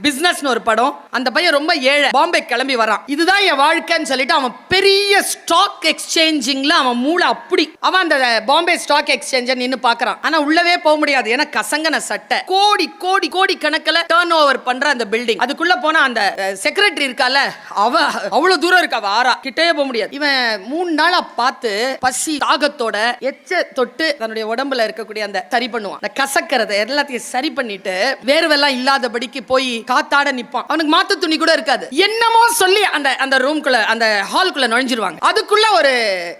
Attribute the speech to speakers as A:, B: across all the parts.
A: பிசினஸ்னு ஒரு படம். அந்த பையன் ரொம்ப ஏழை, பாம்பே கிளம்பி வரான். இதுதான் என் வாழ்க்கைன்னு சொல்லிட்டு அவன் பெரிய ஸ்டாக் எக்ஸ்சேஞ்சிங்ல அவன் மூளை அப்படி அவன் அந்த பாம்பே ஸ்டாக் எக்ஸ்சேஞ்ச நின்னு பாக்குறான். ஆனா உள்ளவே போக முடியாது, ஏன்னா கசங்கன சட்டை. கோடி கோடி கோடி கணக்கில் டர்ன் ஓவர் பண்ற அந்த பில்டிங். அதுக்குள்ள போனா அந்த செக்ரட்டரி இருக்கால, அவ அவ்வளவு தூரம் இருக்கா, வாரா கிட்டே போக முடியாது. இவன் 3 நாளா பார்த்து பசி தாகத்தோட எச்ச தொட்டு தன்னுடைய உடம்புல இருக்கக்கூடிய அந்த சரி பண்ணுவான். அந்த கசக்கிறத எல்லாத்தையும் சரி பண்ணிட்டு வேர்வெல்லாம் இல்லாதபடிக்கு போய் காத்தாட நிப்பான். அவனுக்கு மாத்து துணி கூட இருக்காது. என்னமோ சொல்லி அந்த அந்த ரூம்குள்ள அந்த ஹால்குள்ள நுழைஞ்சிருவாங்க. அதுக்குள்ள ஒரு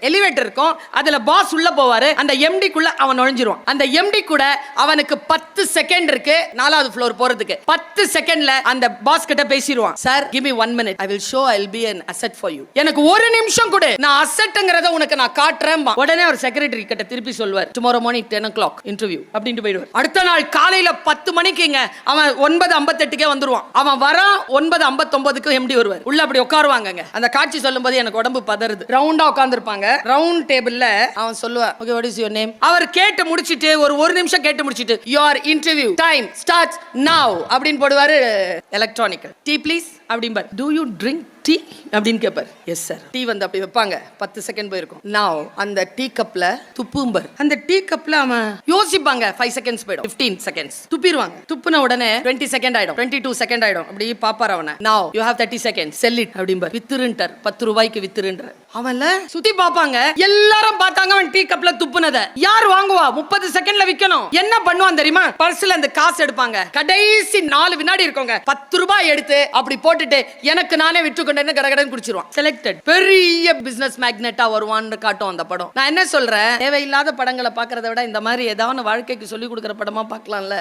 A: எலிவேட்டர் இருக்கும், அதுல பாஸ் உள்ள போவாரு. அந்த எம்டி குள்ள அவன் நுழைஞ்சிருவான். அந்த எம்டி கூட அவனுக்கு 10 செகண்ட் இருக்கு 4வது ஃப்ளோர் போறதுக்கு. 10 செகண்ட்ல அந்த பாஸ் கிட்ட பேசிடுவான். Sir give me 1 minute, I will show I'll be an asset for you. எனக்கு ஒரு நிமிஷம் கொடு, நான் அசெட்ங்கறத உனக்கு நான் காட்றேன். உடனே ஒரு செக்ரட்டரி கிட்ட திருப்பி சொல்வார், tomorrow morning 10 o'clock interview அப்படினு போய்டுவார். அடுத்த நாள் காலையில 10 மணிக்குங்க அவன் 9:58க்கே வந்துருவான். அவன் வரா 9:59க்கு எம்டி வருவார். உள்ள அப்படி உட்காருவாங்க. அந்த காட்சி சொல்லும்போது எனக்கு உடம்பு பதறுது. ரவுண்டா உட்கார்ந்திருப்பாங்க. ரவுண்ட் டேபிள்ல அவன் சொல்லுவான், okay what is your name. அவர் கேட்டு முடிச்சிட்டு ஒரு நிமிஷம் கேட்டு முடிச்சிட்டு, யுவர் இன்டர்வியூ டைம் ஸ்டார்ட்ஸ் நவ அப்படினு போடுவாரு. எலக்ட்ரானிக் டீ ப்ளீஸ் அப்படிம்பார். டு யூ ட்ரிங்க் டீ அப்படின்னு கேட்பார். Yes sir. டீ வந்து அப்படி வைப்பாங்க. 10 செகண்ட் போயிருக்கும். நவ் அந்த டீ கப்ல துப்பும்பர். அந்த டீ கப்ல அவன் யோசிப்பாங்க. 5 செகண்ட்ஸ் போயிடும். 15 செகண்ட்ஸ் துப்பிடுவாங்க. துப்புன உடனே 20 செகண்ட் ஆயிடும், 22 செகண்ட் ஆயிடும். அப்படி பாப்பார் அவனை. Now you have 30 seconds sell it அப்படிம்பார். வித்துருன்றார். 10 ரூபாய்க்கு வித்துருன்ற. அவன்ல சுத்தி பாப்பாங்க. எல்லாரும் பார்த்தாங்க அவன் டீ கப்ல துப்புனத. யார் வாங்குவா? 30 செகண்ட்ல விக்கணும். என்ன பண்ணுவான் தெரியுமா? பர்ஸ்ல அந்த காசு எடுப்பாங்க. கடைசி 4 வினாடி இருக்கோங்க, 10 ரூபாய் எடுத்து அப்படி போட்டுட்டு எனக்கு நானே விட்டு கடகடன் குடிச்சிருவான். செலக்டட் பெரிய பிசினஸ் மேக்னெட்டா வருவான்னு காட்டும் அந்த படம். நான் என்ன சொல்றேன், தேவையில்லாத படங்களை பார்க்கறத விட இந்த மாதிரி ஏதாவது வாழ்க்கைக்கு சொல்லி கொடுக்கிற படமா பார்க்கலாம்ல.